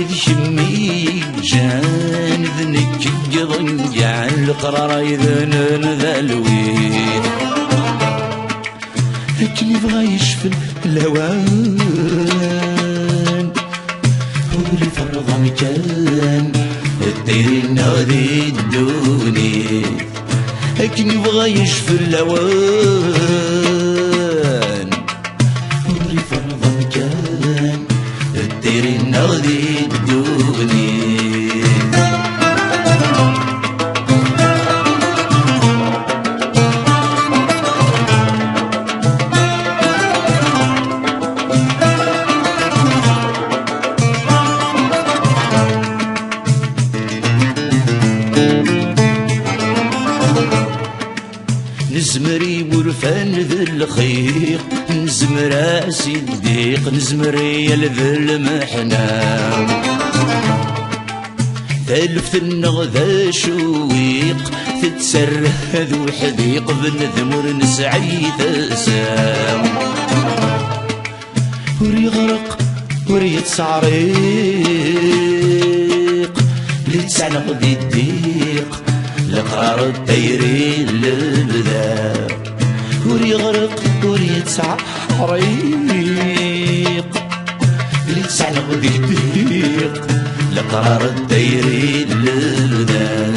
ذي شمي جان ذنك ضنجع القرار يذن ذا الويل اللي بغا يشفل الهوان واللي فرض مكان الدير نادي الدوني اللي بغا يشفل الهوان واللي فرض مكان الدير نادي الدوني نزمري ورفان ذي الخيق نزمر اسي الضيق نزمري ذي المحنة تلفت النغذا شويق تتسره ذو حديق بالذمر نسعي تسام وري غرق وري تصعريق لتسعنق دي الضيق لقرار الديري للبدا وري غرق وري تسعريق لتسعنق دي الضيق لقرار الديري للبدا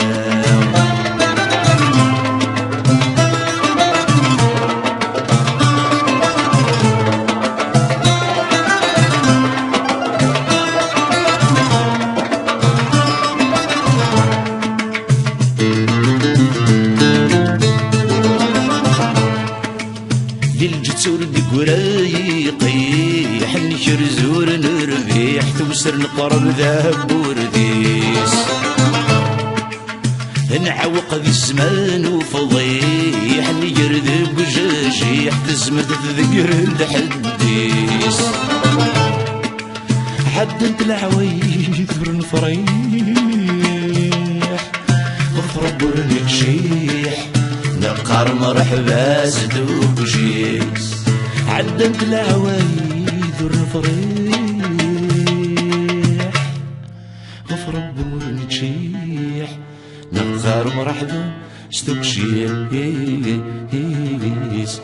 الجتسور دقرايقي حنشر زور نربيح توسر نقرب ذهب ورديس نعوق ذي الزمان وفضيح نجر ذي بجاجيح تزمد تذكر الحديس حد انت العوايد ورنفريح غفر برنكشيح نقار مرحبا زدوب جيس عدمت العوايد والرفريح غفر بور نتشيح نقار مرحبا زدوب جيس